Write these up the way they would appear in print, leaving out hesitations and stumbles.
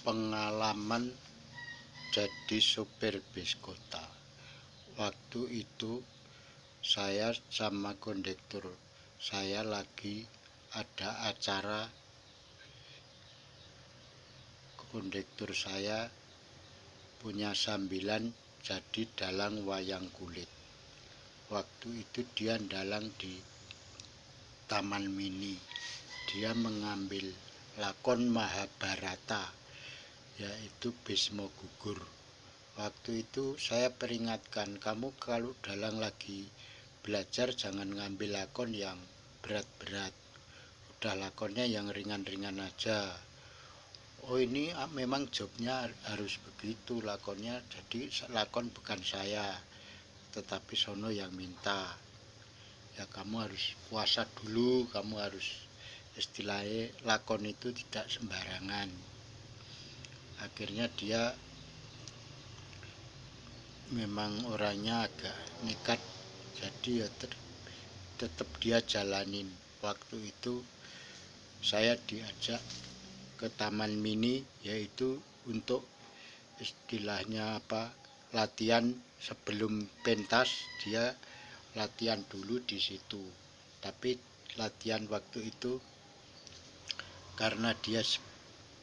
pengalaman jadi sopir bis kota. Waktu itu saya sama kondektur saya lagi ada acara. Kondektur saya punya sambilan jadi dalang wayang kulit. Waktu itu dia dalang di Taman Mini. Dia mengambil lakon Mahabharata, yaitu Bisma Gugur. Waktu itu saya peringatkan, kamu kalau dalang lagi belajar jangan ngambil lakon yang berat-berat. Udah lakonnya yang ringan-ringan aja. Oh, ini memang jobnya harus begitu lakonnya, jadi lakon bukan saya, tetapi sono yang minta. Ya kamu harus puasa dulu, kamu harus istilahnya lakon itu tidak sembarangan. Akhirnya dia memang orangnya agak nekat, jadi ya tetap dia jalanin. Waktu itu saya diajak ke Taman Mini, yaitu untuk istilahnya latihan sebelum pentas. Dia latihan dulu di situ, tapi latihan waktu itu karena dia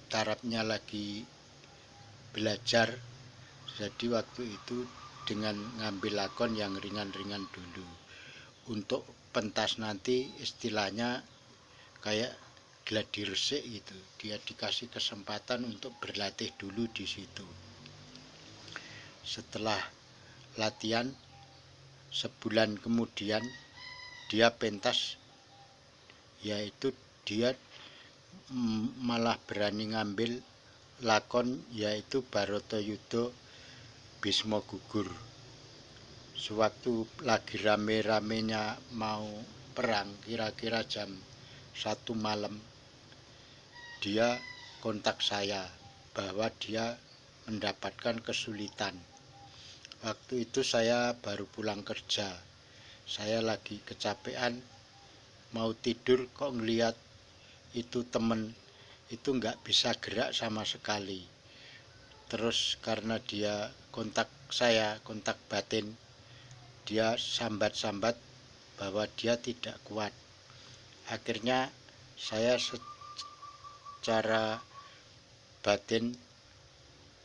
tarafnya lagi belajar, jadi waktu itu dengan ngambil lakon yang ringan-ringan dulu. Untuk pentas nanti istilahnya kayak gladi resik gitu, dia dikasih kesempatan untuk berlatih dulu di situ. Setelah latihan sebulan kemudian dia pentas, yaitu dia malah berani ngambil lakon yaitu Bharatayuddha Bisma Gugur. Sewaktu lagi rame-ramenya mau perang, kira-kira jam 1 malam, dia kontak saya bahwa dia mendapatkan kesulitan. Waktu itu saya baru pulang kerja, saya lagi kecapean, mau tidur kok ngeliat itu temen itu nggak bisa gerak sama sekali. Terus karena dia kontak saya, kontak batin, dia sambat-sambat bahwa dia tidak kuat. Akhirnya saya secara batin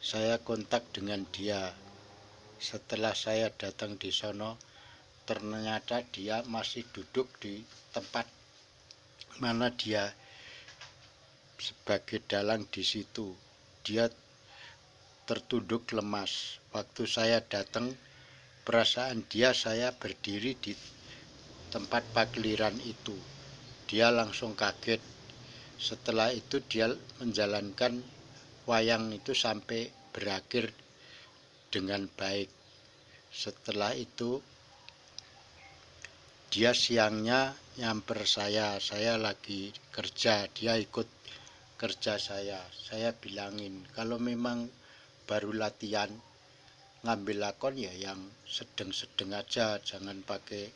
saya kontak dengan dia. Setelah saya datang di sono, ternyata dia masih duduk di tempat mana dia sebagai dalang di situ. Dia tertunduk lemas. Waktu saya datang, perasaan dia saya berdiri di tempat pakliran itu. Dia langsung kaget. Setelah itu dia menjalankan wayang itu sampai berakhir dengan baik. Setelah itu dia siangnya nyamper saya lagi kerja, dia ikut kerja saya. Saya bilangin kalau memang baru latihan ngambil lakon ya yang sedang-sedang aja, jangan pakai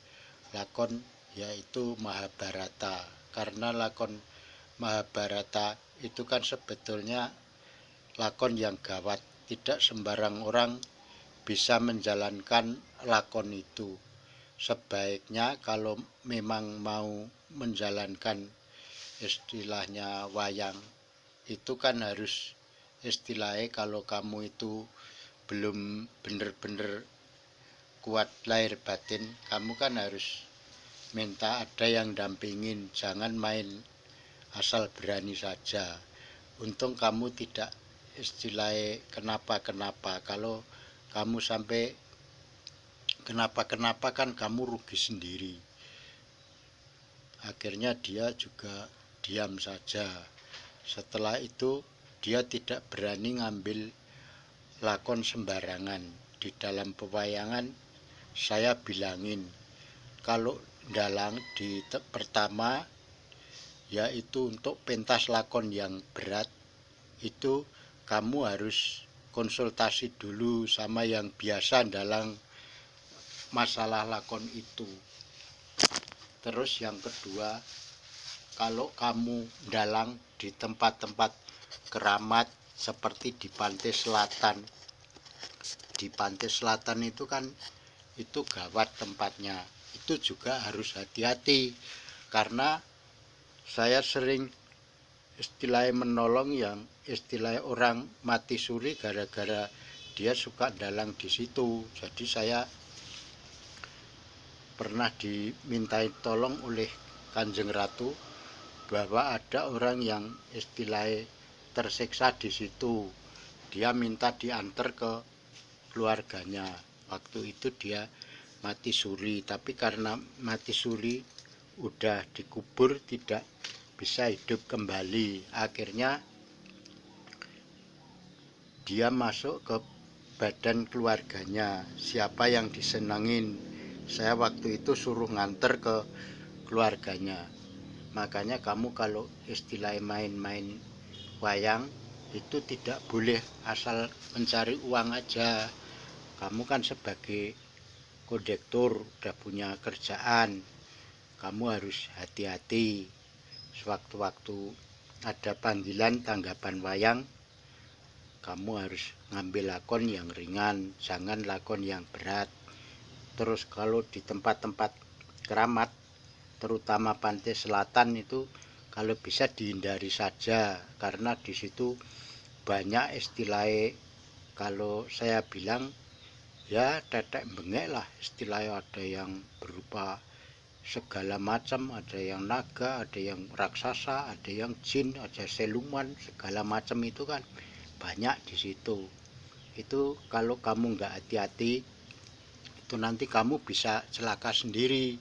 lakon yaitu Mahabharata, karena lakon Mahabharata itu kan sebetulnya lakon yang gawat, tidak sembarang orang bisa menjalankan lakon itu. Sebaiknya kalau memang mau menjalankan istilahnya wayang itu kan harus istilahnya, kalau kamu itu belum bener-bener kuat lahir batin, kamu kan harus minta ada yang dampingin, jangan main asal berani saja. Untung kamu tidak istilahnya kenapa-kenapa. Kalau kamu sampai kenapa-kenapa kan kamu rugi sendiri. Akhirnya dia juga diam saja. Setelah itu dia tidak berani ngambil lakon sembarangan. Di dalam pewayangan saya bilangin, kalau dalang di pertama yaitu untuk pentas lakon yang berat, itu kamu harus konsultasi dulu sama yang biasa dalang masalah lakon itu. Terus yang kedua, kalau kamu dalang di tempat-tempat keramat seperti di pantai selatan. Di pantai selatan itu kan itu gawat tempatnya. Itu juga harus hati-hati karena saya sering istilahnya menolong yang istilahnya orang mati suri gara-gara dia suka dalang di situ. Jadi saya pernah dimintai tolong oleh Kanjeng Ratu bahwa ada orang yang istilahnya tersiksa di situ. Dia minta diantar ke keluarganya. Waktu itu dia mati suri, tapi karena mati suri udah dikubur tidak bisa hidup kembali. Akhirnya dia masuk ke badan keluarganya. Siapa yang disenangin? Saya waktu itu suruh nganter ke keluarganya. Makanya kamu kalau istilah main-main wayang itu tidak boleh asal mencari uang aja. Kamu kan sebagai kondektur udah punya kerjaan, kamu harus hati-hati. Sewaktu-waktu ada panggilan tanggapan wayang, kamu harus ngambil lakon yang ringan, jangan lakon yang berat. Terus kalau di tempat-tempat keramat, terutama pantai selatan itu kalau bisa dihindari saja, karena di situ banyak istilahnya, kalau saya bilang ya tetek bengek lah istilahnya, ada yang berupa segala macam, ada yang naga, ada yang raksasa, ada yang jin, ada siluman, segala macam itu kan banyak di situ. Itu kalau kamu nggak hati-hati, itu nanti kamu bisa celaka sendiri.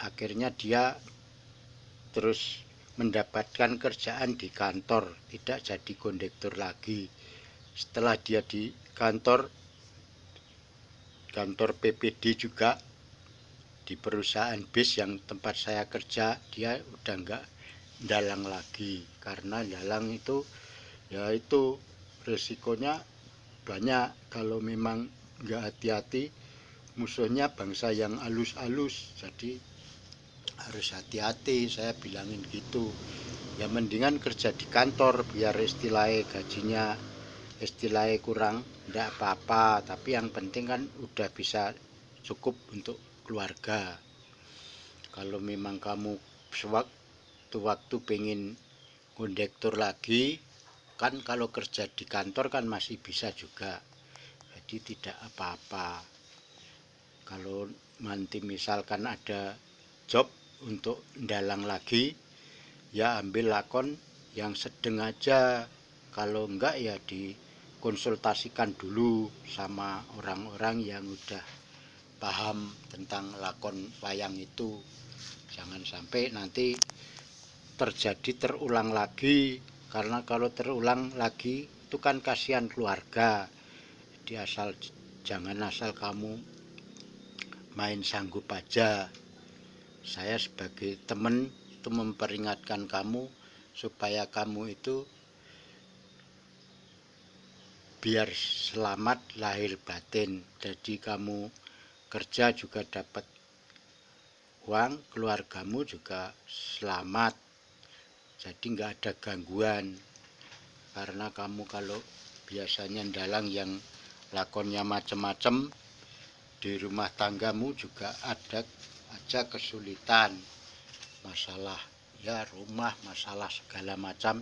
Akhirnya dia terus mendapatkan kerjaan di kantor, tidak jadi kondektur lagi. Setelah dia di kantor PPD juga, di perusahaan bis yang tempat saya kerja, dia udah nggak dalang lagi, karena dalang itu ya itu resikonya banyak. Kalau memang nggak hati-hati, musuhnya bangsa yang alus-alus, jadi harus hati-hati. Saya bilangin gitu, ya mendingan kerja di kantor biar istilahnya gajinya istilahnya kurang enggak apa-apa, tapi yang penting kan udah bisa cukup untuk keluarga. Kalau memang kamu sewaktu-waktu pengen kondektur lagi, kan kalau kerja di kantor kan masih bisa juga, jadi tidak apa-apa. Kalau nanti misalkan ada job untuk dalang lagi, ya ambil lakon yang sedang aja. Kalau enggak ya dikonsultasikan dulu sama orang-orang yang udah paham tentang lakon wayang itu. Jangan sampai nanti terulang lagi, karena kalau terulang lagi itu kan kasihan keluarga. Jadi jangan asal kamu main sanggup aja. Saya sebagai teman itu memperingatkan kamu supaya kamu itu biar selamat lahir batin. Jadi kamu kerja juga dapat uang, keluargamu juga selamat. Jadi nggak ada gangguan. Karena kamu kalau biasanya dalang yang lakonnya macam-macam, di rumah tanggamu juga ada aja kesulitan, masalah ya rumah, masalah segala macam.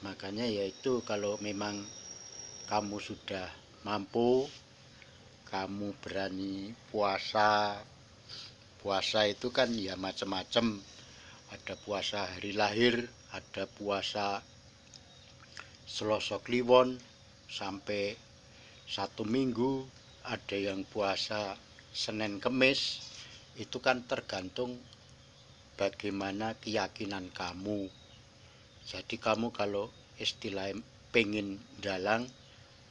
Makanya yaitu kalau memang kamu sudah mampu, kamu berani puasa itu kan ya macam-macam. Ada puasa hari lahir, ada puasa Selasa Kliwon sampai 1 minggu, ada yang puasa Senin Kemis. Itu kan tergantung bagaimana keyakinan kamu. Jadi kamu kalau istilah pengen dalang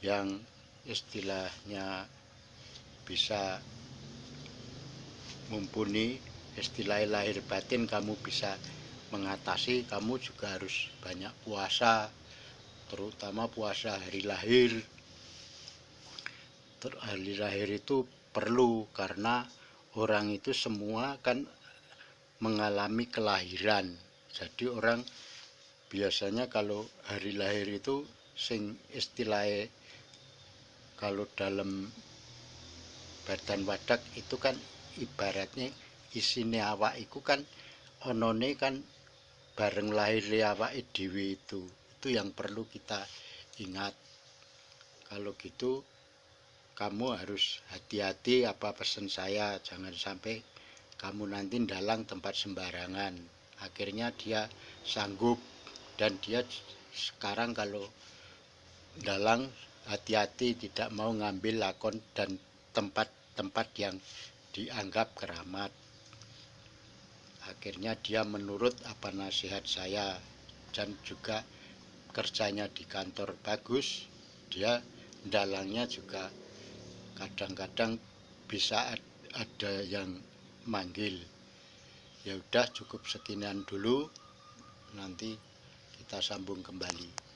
yang istilahnya bisa mumpuni istilah lahir batin, kamu bisa mengatasi, kamu juga harus banyak puasa, terutama puasa hari lahir. Hari lahir itu perlu karena orang itu semua kan mengalami kelahiran. Jadi orang biasanya kalau hari lahir itu sing istilahnya kalau dalam badan wadak itu kan ibaratnya isine awak iku kan onone kan bareng lahir awake dhewe itu yang perlu kita ingat. Kalau gitu kamu harus hati-hati apa pesan saya, jangan sampai kamu nanti dalang tempat sembarangan, akhirnya dia sanggup. Dan dia sekarang kalau dalang hati-hati tidak mau ngambil lakon dan tempat-tempat yang dianggap keramat, akhirnya dia menurut apa nasihat saya. Dan juga kerjanya di kantor bagus, dia dalangnya juga kadang-kadang bisa ada yang manggil. Ya udah, cukup sekian dulu, nanti kita sambung kembali.